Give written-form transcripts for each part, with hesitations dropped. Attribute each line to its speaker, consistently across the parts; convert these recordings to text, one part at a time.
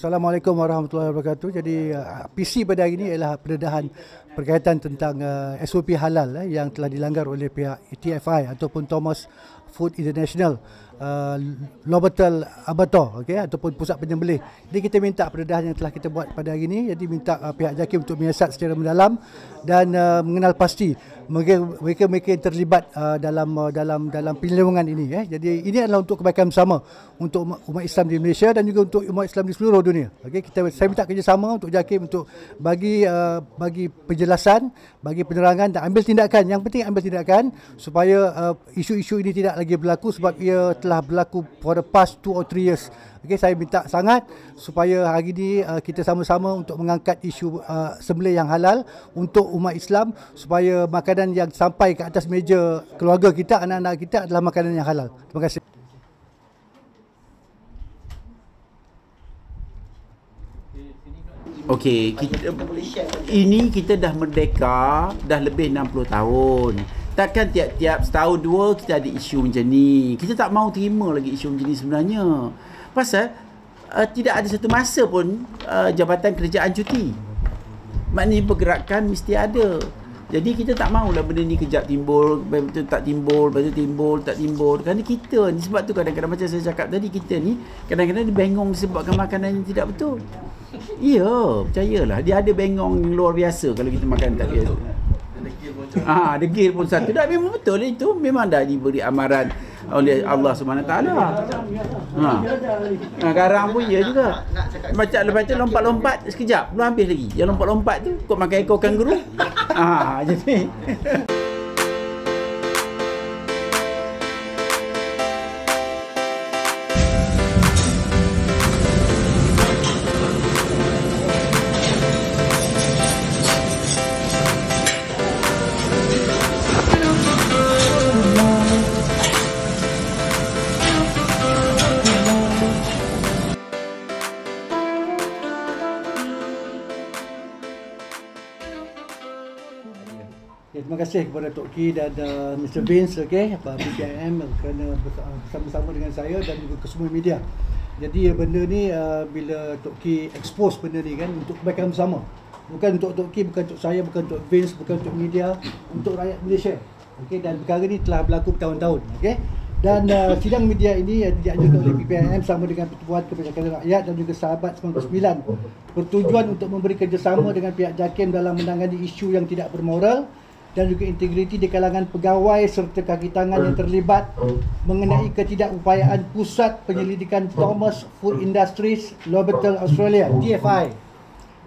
Speaker 1: Assalamualaikum warahmatullahi wabarakatuh. Jadi PC pada hari ini ialah pendedahan berkaitan tentang SOP halal yang telah dilanggar oleh pihak TFI ataupun Thomas Food International, Lobatal Abattoir, ataupun pusat penyembelih. Jadi kita minta pendedahan yang telah kita buat pada hari ini. Jadi minta pihak JAKIM untuk menyiasat secara mendalam dan mengenal pasti mereka yang terlibat dalam penyelewengan ini. Jadi ini adalah untuk kebaikan bersama untuk umat Islam di Malaysia dan juga untuk umat Islam di seluruh dunia. Saya minta kerjasama untuk JAKIM untuk bagi penjelasan, bagi penerangan dan ambil tindakan. Yang penting ambil tindakan supaya isu-isu ini tidak lagi berlaku, sebab ia telah berlaku for the past 2 or 3 years. Saya minta sangat supaya hari ini kita sama-sama untuk mengangkat isu sembelih yang halal untuk umat Islam, supaya makanan yang sampai ke atas meja keluarga kita, anak-anak kita adalah makanan yang halal. Terima kasih.
Speaker 2: Okey, kita dah merdeka dah lebih 60 tahun. Takkan tiap-tiap setahun dua kita ada isu macam ni. Kita tak mau terima lagi isu macam ni sebenarnya. Pasal tidak ada satu masa pun Jabatan Kerajaan cuti. Maknanya pergerakan mesti ada. Jadi kita tak maulah benda ni kejap timbul, betul tak timbul, lepas tu timbul, tak timbul. Kerana kita ni, sebab tu kadang-kadang macam saya cakap tadi, kita ni kadang-kadang dia bengong disebabkan makanan yang tidak betul. Ya, percayalah. Dia ada bengong luar biasa kalau kita makan tak biasa. Degil pun satu. Dah memang betul itu. Memang dah diberi amaran oleh Allah SWT. Garang pun ya juga. Macam lepas tu lompat-lompat sekejap, belum habis lagi. Yang lompat-lompat tu kau makan ekor kanguru. Jadi
Speaker 1: terima kasih kepada Tok Ki dan Mr. Vince, BPIM kerana bersama-sama dengan saya dan juga ke semua media. Jadi benda ni bila Tok Ki expose benda ni kan untuk kebaikan bersama. Bukan untuk Tok Ki, bukan untuk saya, bukan untuk Vince, bukan untuk media, untuk rakyat Malaysia. Dan perkara ni telah berlaku bertahun-tahun. Dan sidang media ini dianjurkan oleh BPIM sama dengan Pertubuhan Kebijakan Rakyat dan juga Sahabat 99 bertujuan untuk memberi kerjasama dengan pihak JAKIM dalam menangani isu yang tidak bermoral dan juga integriti di kalangan pegawai serta kaki tangan yang terlibat mengenai ketidakupayaan Pusat Penyelidikan Thomas Food Industries, Lobatal Australia, TFI.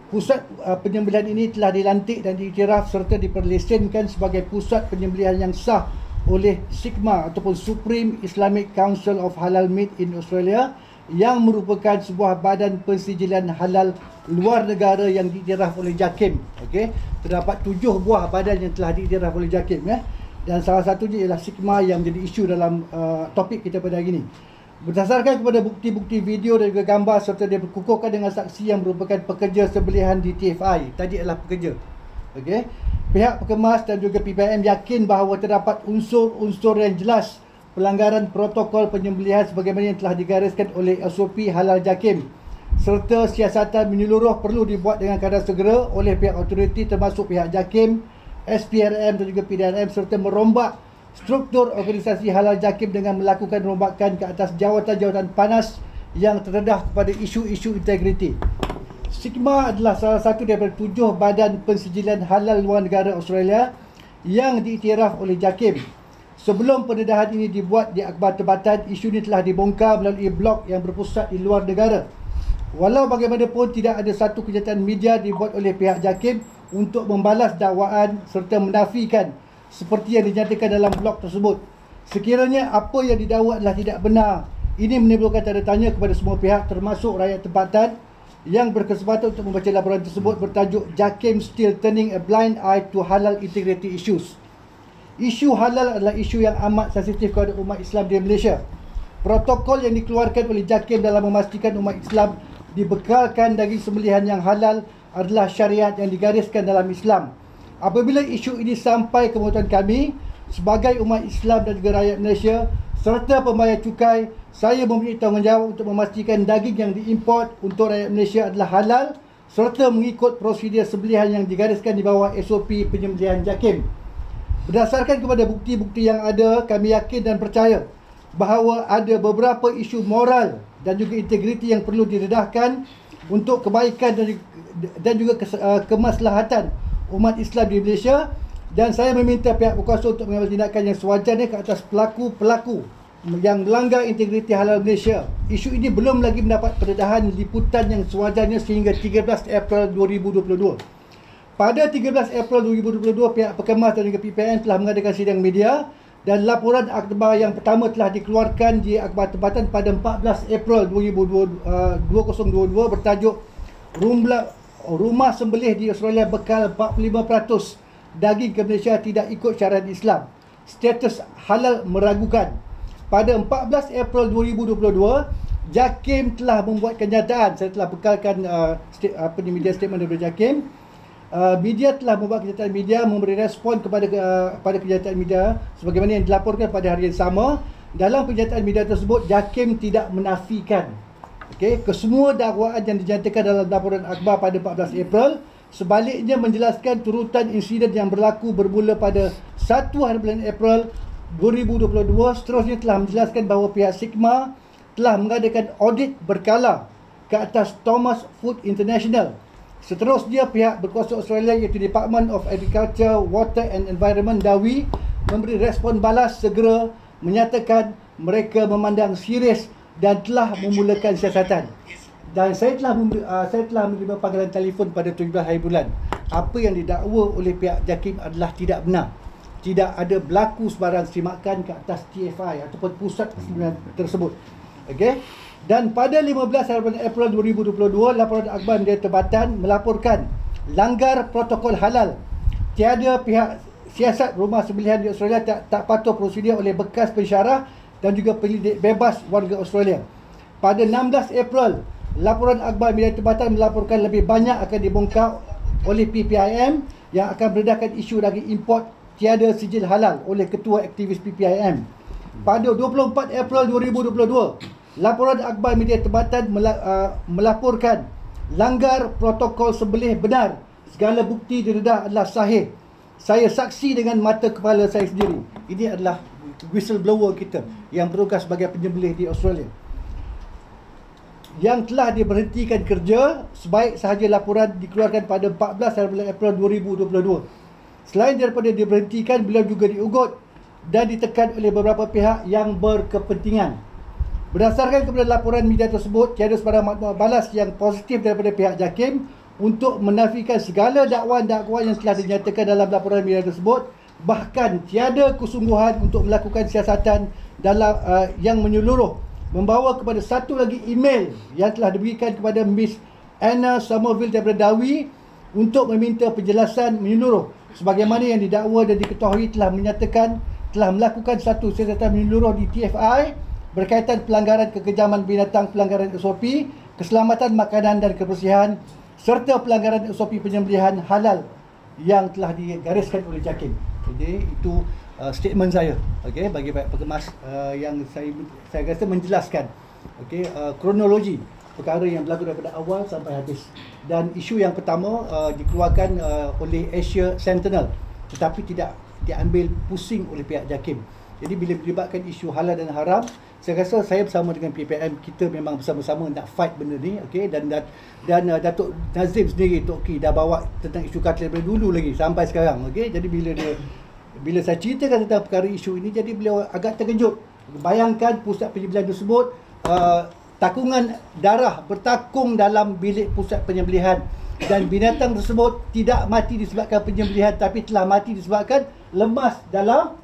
Speaker 1: Pusat penyembelihan ini telah dilantik dan diiktiraf serta diperlesenkan sebagai pusat penyembelihan yang sah oleh SIGMA ataupun Supreme Islamic Council of Halal Meat in Australia, yang merupakan sebuah badan pensijilan halal luar negara yang diiktiraf oleh JAKIM. Terdapat 7 buah badan yang telah diiktiraf oleh JAKIM, dan salah satunya ialah SIGMA yang menjadi isu dalam topik kita pada hari ini. Berdasarkan kepada bukti-bukti video dan juga gambar serta dia berkukuhkan dengan saksi yang merupakan pekerja sembelihan di TFI. Tadi adalah pekerja. Pihak Perkemas dan juga PPM yakin bahawa terdapat unsur-unsur yang jelas pelanggaran protokol penyembelihan sebagaimana yang telah digariskan oleh SOP halal JAKIM, serta siasatan menyeluruh perlu dibuat dengan kadar segera oleh pihak autoriti termasuk pihak JAKIM, SPRM dan juga PDRM, serta merombak struktur organisasi halal JAKIM dengan melakukan rombakan ke atas jawatan-jawatan panas yang terdedah kepada isu-isu integriti. SIGMA adalah salah satu daripada 7 badan pensijilan halal luar negara Australia yang diiktiraf oleh JAKIM. Sebelum pendedahan ini dibuat di akhbar tempatan, isu ini telah dibongkar melalui blog yang berpusat di luar negara. Walau bagaimanapun, tidak ada satu kenyataan media dibuat oleh pihak JAKIM untuk membalas dakwaan serta menafikan seperti yang dinyatakan dalam blog tersebut. Sekiranya apa yang didakwa adalah tidak benar, ini menimbulkan tanda tanya kepada semua pihak termasuk rakyat tempatan yang berkesempatan untuk membaca laporan tersebut bertajuk JAKIM Still Turning a Blind Eye to Halal Integrity Issues. Isu halal adalah isu yang amat sensitif kepada umat Islam di Malaysia. Protokol yang dikeluarkan oleh JAKIM dalam memastikan umat Islam dibekalkan daging sembelihan yang halal adalah syariat yang digariskan dalam Islam. Apabila isu ini sampai ke muatan kami sebagai umat Islam dan juga rakyat Malaysia, serta pembayar cukai, saya mempunyai tanggungjawab untuk memastikan daging yang diimport untuk rakyat Malaysia adalah halal serta mengikut prosedur sembelihan yang digariskan di bawah SOP penyembelihan JAKIM. Berdasarkan kepada bukti-bukti yang ada, kami yakin dan percaya bahawa ada beberapa isu moral dan juga integriti yang perlu diredahkan untuk kebaikan dan juga kemaslahatan umat Islam di Malaysia, dan saya meminta pihak berkuasa untuk mengambil tindakan yang sewajarnya ke atas pelaku-pelaku yang melanggar integriti halal Malaysia. Isu ini belum lagi mendapat pendedahan liputan yang sewajarnya sehingga 13 April 2022. Pada 13 April 2022, pihak Perkemas dan juga PPN telah mengadakan sidang media dan laporan akhbar yang pertama telah dikeluarkan di akhbar tempatan pada 14 April 2022 bertajuk Rumah Sembelih di Australia bekal 45% daging ke Malaysia tidak ikut syariat Islam. Status halal meragukan. Pada 14 April 2022, JAKIM telah membuat kenyataan. Saya telah bekalkan media statement daripada JAKIM. Media telah membuat kenyataan media memberi respon kepada kenyataan media sebagaimana yang dilaporkan pada hari yang sama. Dalam kenyataan media tersebut, JAKIM tidak menafikan kesemua dakwaan yang dinyatakan dalam laporan akhbar pada 14 April. Sebaliknya menjelaskan turutan insiden yang berlaku bermula pada 1 bulan April 2022. Seterusnya telah menjelaskan bahawa pihak Sigma telah mengadakan audit berkala ke atas Thomas Food International. Seterusnya pihak berkuasa Australia iaitu Department of Agriculture, Water and Environment DAWI memberi respon balas segera menyatakan mereka memandang serius dan telah memulakan siasatan. Dan saya telah menerima panggilan telefon pada 17 hari bulan. Apa yang didakwa oleh pihak JAKIM adalah tidak benar. Tidak ada berlaku sebarang semakan ke atas TFI ataupun pusat persembelihan tersebut. Okey. Dan pada 15 hari April 2022, laporan akhbar media tempatan melaporkan langgar protokol halal. Tiada pihak siasat rumah sembelihan di Australia tak patuh prosedur oleh bekas pensyarah dan juga penyelidik bebas warga Australia. Pada 16 April, laporan akhbar media tempatan melaporkan lebih banyak akan dibongkar oleh PPIM yang akan beredahkan isu daging import tiada sijil halal oleh ketua aktivis PPIM. Pada 24 April 2022, laporan akhbar media tempatan melaporkan langgar protokol sembelih benar. Segala bukti diredah adalah sahih. Saya saksi dengan mata kepala saya sendiri. Ini adalah whistleblower kita yang bertugas sebagai penyembelih di Australia, yang telah diberhentikan kerja sebaik sahaja laporan dikeluarkan pada 14 April 2022. Selain daripada diberhentikan, beliau juga diugut dan ditekan oleh beberapa pihak yang berkepentingan. Berdasarkan kepada laporan media tersebut, tiada sebarang maklumat balas yang positif daripada pihak JAKIM untuk menafikan segala dakwaan-dakwaan yang telah dinyatakan dalam laporan media tersebut. Bahkan tiada kesungguhan untuk melakukan siasatan dalam yang menyeluruh, membawa kepada satu lagi email yang telah diberikan kepada Miss Anna Somerville daripada DAWI untuk meminta penjelasan menyeluruh sebagaimana yang didakwa dan diketahui telah menyatakan telah melakukan satu siasatan menyeluruh di TFI berkaitan pelanggaran kekejaman binatang, pelanggaran SOP, keselamatan makanan dan kebersihan serta pelanggaran SOP penyembelihan halal yang telah digariskan oleh JAKIM. Jadi itu statement saya, okey, bagi pihak Perkemas yang saya rasa menjelaskan kronologi perkara yang berlaku daripada awal sampai habis. Dan isu yang pertama dikeluarkan oleh Asia Sentinel tetapi tidak diambil pusing oleh pihak JAKIM. Jadi bila melibatkan isu halal dan haram, saya rasa saya bersama dengan PPM kita memang bersama-sama nak fight benda ni, okey, dan Datuk Nazim sendiri Tok Ki dah bawa tentang isu katil daripada dulu lagi sampai sekarang, okey. Jadi bila saya ceritakan tentang perkara isu ini, jadi beliau agak terkejut. Bayangkan pusat penyembelihan tersebut takungan darah bertakung dalam bilik pusat penyembelihan dan binatang tersebut tidak mati disebabkan penyembelihan tapi telah mati disebabkan lemas dalam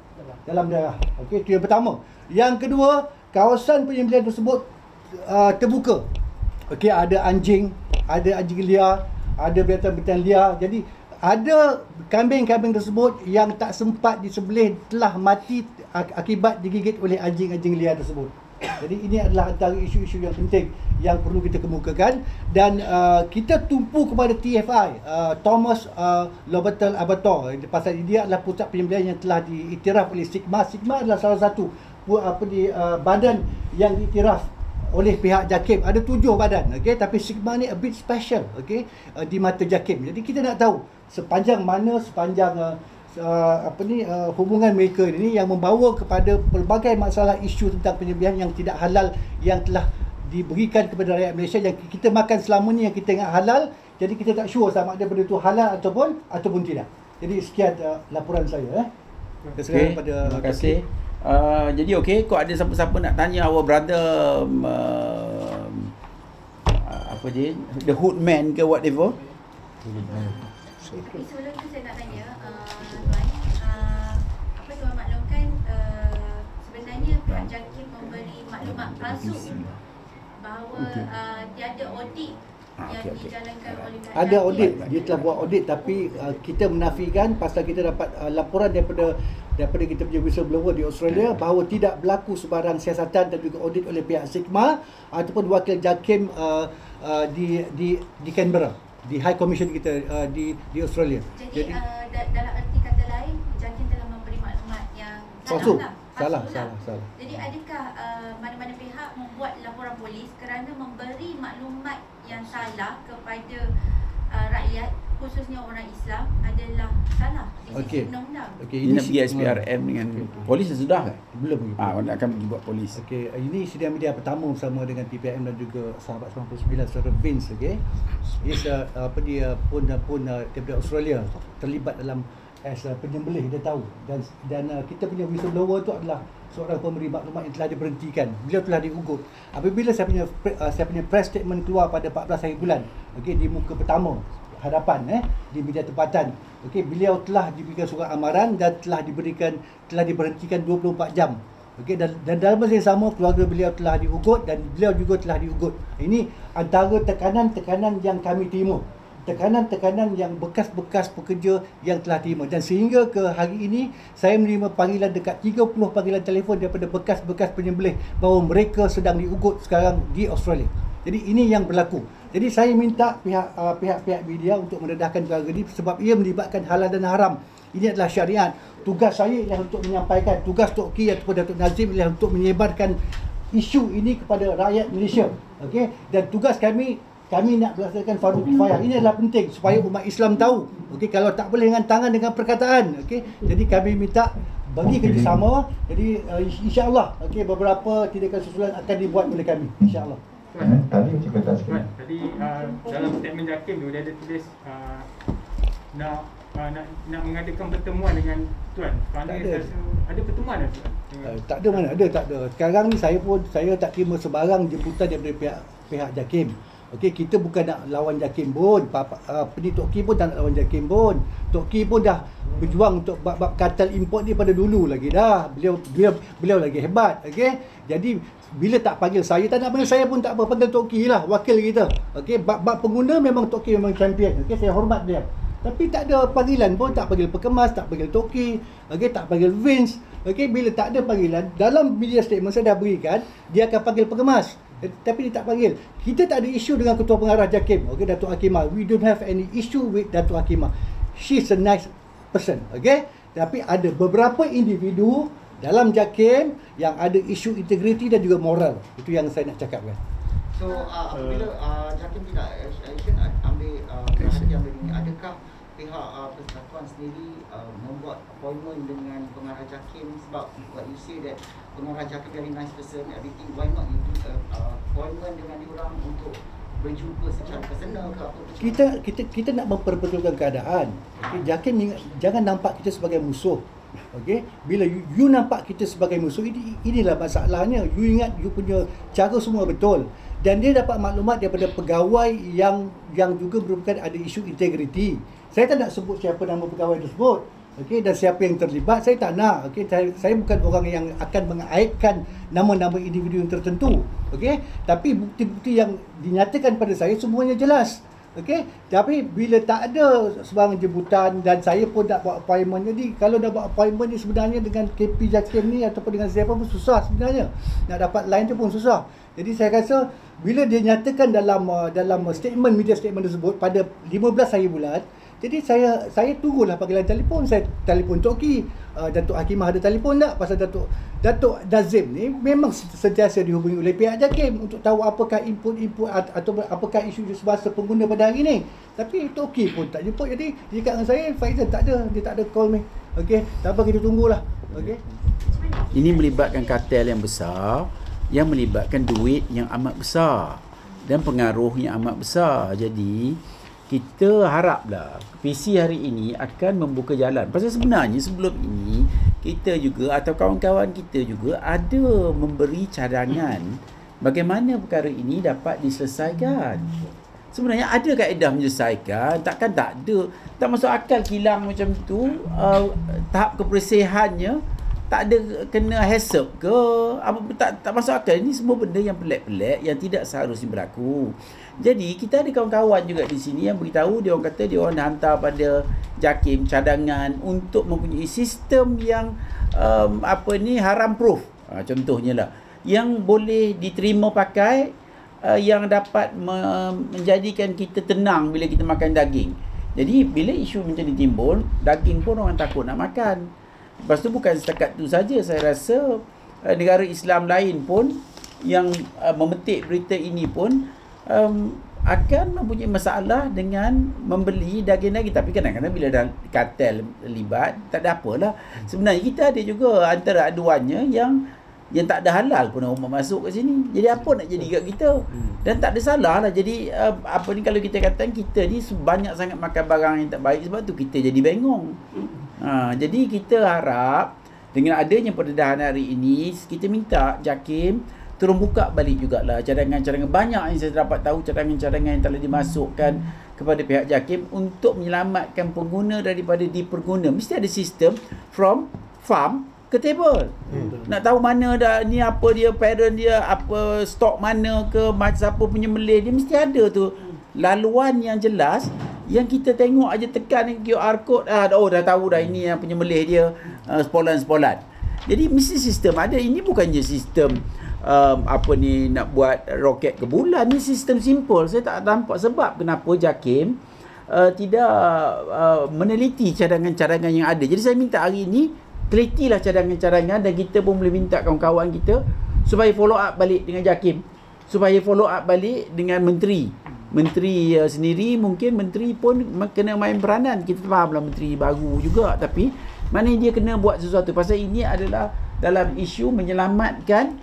Speaker 1: darah. Okey, itu yang pertama. Yang kedua, kawasan penyembelihan tersebut terbuka. Okey, ada anjing liar, ada binatang-binatang liar. Jadi ada kambing-kambing tersebut yang tak sempat disembelih telah mati akibat digigit oleh anjing-anjing liar tersebut. Jadi ini adalah antara isu-isu yang penting yang perlu kita kemukakan. Dan kita tumpu kepada TFI, Thomas Lobatel Abattoir. Pasal dia adalah pusat penyembelihan yang telah diiktiraf oleh Sigma. Sigma adalah salah satu badan yang diiktiraf oleh pihak JAKIM. Ada 7 badan, okey, tapi Sigma ni a bit special, okey, di mata JAKIM. Jadi kita nak tahu sepanjang hubungan mereka ini yang membawa kepada pelbagai masalah isu tentang penyembelihan yang tidak halal yang telah diberikan kepada rakyat Malaysia, yang kita makan selama ni yang kita ingat halal. Jadi kita tak sure sama ada benda tu halal ataupun tidak. Jadi sekian laporan saya.
Speaker 2: Okay, terima kasih. Jadi kau ada siapa-siapa nak tanya our brother apa dia, the hoodman ke whatever?
Speaker 3: Sebelum tu saya nak tanya Tuan, apa Tuan maklumkan sebenarnya pihak JAKIM memberi maklumat palsu bahawa dia ada audit yang dijalankan oleh pihak
Speaker 1: ada
Speaker 3: JAKIM.
Speaker 1: audit, dia telah buat audit, tapi kita menafikan pasal kita dapat laporan daripada kita punya whistleblower di Australia bahawa tidak berlaku sebarang siasatan dan juga audit oleh pihak Sigma ataupun wakil JAKIM di Canberra, di High Commission kita di Australia.
Speaker 3: Jadi dalam erti kata lain, JAKIM telah memberi maklumat yang
Speaker 1: palsu.
Speaker 3: salah.
Speaker 1: Salah.
Speaker 3: Jadi adakah mana-mana pihak membuat laporan polis kerana memberi maklumat yang salah kepada rakyat, khususnya orang Islam, adalah salah di sisi undang-undang?
Speaker 2: Ini nak pergi SPRM dengan polis sudah kan?
Speaker 1: Belum lagi.
Speaker 2: Akan pergi buat polis.
Speaker 1: Ini sidang media pertama bersama dengan PPM dan juga sahabat 99 saudara Vince. Dia pun daripada Australia terlibat dalam penyembelih, dia tahu, dan kita punya whistleblower tu adalah seorang pemberi maklumat yang telah diberhentikan. Beliau telah diugut. Apabila saya punya press statement keluar pada 14 hari bulan, di muka pertama hadapan di media tempatan, beliau telah diberikan surat amaran dan telah diberhentikan 24 jam. Dan dalam masa yang sama keluarga beliau telah diugut dan beliau juga telah diugut. Ini antara tekanan-tekanan yang kami terima. Tekanan-tekanan yang bekas-bekas pekerja yang telah terima, dan sehingga ke hari ini saya menerima panggilan dekat 30 panggilan telefon daripada bekas-bekas penyembelih bahawa mereka sedang diugut sekarang di Australia. Jadi ini yang berlaku. Jadi saya minta pihak-pihak media untuk mendedahkan perkara ini sebab ia melibatkan halal dan haram. Ini adalah syariat. Tugas saya ialah untuk menyampaikan, tugas Tok Ki ataupun Datuk Nazim ialah untuk menyebarkan isu ini kepada rakyat Malaysia. Dan tugas kami nak melaksanakan fardu kifayah. Ini adalah penting supaya umat Islam tahu. Kalau tak boleh dengan tangan, dengan perkataan. Jadi kami minta bagi kerjasama. Jadi insya-Allah beberapa tindakan susulan akan dibuat oleh kami, insya-Allah.
Speaker 4: Tadi dalam statement JAKIM tu dia ada tulis nak mengadakan pertemuan dengan Tuan. Ada pertemuan tak Tuan?
Speaker 1: Tak ada, mana ada, tak ada. Sekarang ni saya tak terima sebarang jemputan daripada pihak JAKIM. Kita bukan nak lawan JAKIM pun. Tok Ki pun tak nak lawan JAKIM pun. Tok Ki pun dah berjuang untuk bab kartel import ni pada dulu lagi dah. Beliau lagi hebat. Jadi bila tak panggil saya, tak nak panggil saya pun tak apa, panggil Tok Ki lah, wakil kita. Bab pengguna memang Tok Ki memang champion. Saya hormat dia. Tapi tak ada panggilan pun, tak panggil Pekemas, tak panggil Tok Ki, tak panggil Vince. Bila tak ada panggilan, dalam media statement saya dah berikan, dia akan panggil Pekemas. Tapi dia tak panggil. Kita tak ada isu dengan Ketua Pengarah JAKIM, Datuk Hakimah. We don't have any issue with Datuk Hakimah. She's a nice person, Tapi ada beberapa individu dalam JAKIM yang ada isu integriti dan juga moral. Itu yang saya nak cakapkan.
Speaker 5: So apabila JAKIM tidak action ambil perhatian begini, adakah pihak persatuan sendiri membuat appointment dengan pengarah JAKIM? Sebab what you say that pengarah JAKIM very nice person, everything, why not you do appointment dengan diorang untuk berjumpa secara personal ke apa?
Speaker 1: Kita nak memperbetulkan keadaan. JAKIM jangan nampak kita sebagai musuh. Bila you nampak kita sebagai musuh, inilah masalahnya. You ingat you punya cara semua betul. Dan dia dapat maklumat daripada pegawai yang juga merupakan ada isu integriti. Saya tak nak sebut siapa nama pegawai tersebut. Dan siapa yang terlibat, saya tak nak. Saya bukan orang yang akan mengaibkan nama-nama individu yang tertentu. Tapi bukti-bukti yang dinyatakan pada saya semuanya jelas. Tapi bila tak ada sebarang jemputan dan saya pun tak buat appointment, jadi kalau dah buat appointment ni sebenarnya dengan KP JAKIM ni ataupun dengan siapa pun susah sebenarnya. Nak dapat line tu pun susah. Jadi saya rasa bila dia nyatakan dalam statement, media statement tersebut pada 15 hari bulan, Jadi saya tunggulah panggilan telefon. Saya telefon Tok Ki, Datuk Hakimah ada telefon tak? Pasal Datuk Dazim ni memang sentiasa dihubungi oleh pihak JAKIM untuk tahu apakah input atau apakah isu semasa pengguna pada hari ni. Tapi Tok Ki pun tak jemput. Jadi dia cakap dengan saya, Faizal tak ada, dia tak ada call ni. Okey, tak apa, kita tunggulah. Okey.
Speaker 2: Ini melibatkan kartel yang besar, yang melibatkan duit yang amat besar dan pengaruh yang amat besar. Jadi kita haraplah PC hari ini akan membuka jalan. Pasal sebenarnya sebelum ini kita juga atau kawan-kawan kita juga ada memberi cadangan bagaimana perkara ini dapat diselesaikan. Sebenarnya ada kaedah menyelesaikan, takkan tak ada. Tak masuk akal kilang macam tu, tahap kebersihannya tak ada kena hasap ke apa, tak masuk akal. Ini semua benda yang pelik-pelik yang tidak seharusnya berlaku. Jadi kita ada kawan-kawan juga di sini yang beritahu, dia orang kata dia orang dah hantar pada JAKIM cadangan untuk mempunyai sistem yang haram proof, contohnya lah, yang boleh diterima pakai, yang dapat menjadikan kita tenang bila kita makan daging. Jadi bila isu macam ni timbul, daging pun orang takut nak makan. Lepas tu bukan setakat tu saja, saya rasa negara Islam lain pun yang memetik berita ini pun akan mempunyai masalah dengan membeli daging-daging. Tapi kadang-kadang bila dah kartel libat, tak ada apalah. Sebenarnya kita ada juga antara aduannya yang tak ada halal pun orang masuk kat sini. Jadi apa nak jadi kat kita? Dan tak ada salah lah. Jadi kalau kita katakan kita ni banyak sangat makan barang yang tak baik, sebab tu kita jadi bengong. Jadi kita harap dengan adanya pendedahan hari ini, kita minta JAKIM turun buka balik jugalah cadangan-cadangan. Banyak yang saya dapat tahu cadangan-cadangan yang telah dimasukkan kepada pihak JAKIM untuk menyelamatkan pengguna daripada diperguna. Mesti ada sistem from farm ke table. Nak tahu mana dah ni apa dia, parent dia, apa stok mana ke, macam siapa punya melih dia, mesti ada tu laluan yang jelas. Yang kita tengok aja tekan QR code, dah tahu dah ini yang punya melih dia, sepolan-sepolan. Jadi mesti sistem ada. Ini bukannya sistem nak buat roket ke bulan. Ni sistem simple. Saya tak nampak sebab kenapa JAKIM tidak meneliti cadangan-cadangan yang ada. Jadi saya minta hari ini telitilah cadangan-cadangan, dan kita pun boleh minta kawan-kawan kita supaya follow up balik dengan JAKIM, supaya follow up balik dengan Menteri sendiri. Mungkin Menteri pun kena main peranan. Kita fahamlah Menteri baru juga, tapi mana dia kena buat sesuatu. Pasal ini adalah dalam isu menyelamatkan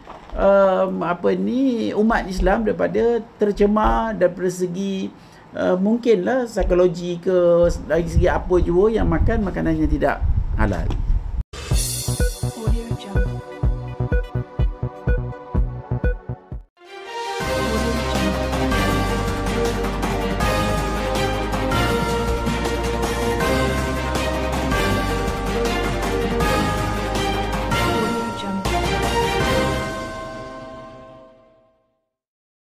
Speaker 2: umat Islam daripada tercemar daripada segi mungkinlah psikologi ke, dari segi apa jua yang makan makanan yang tidak halal.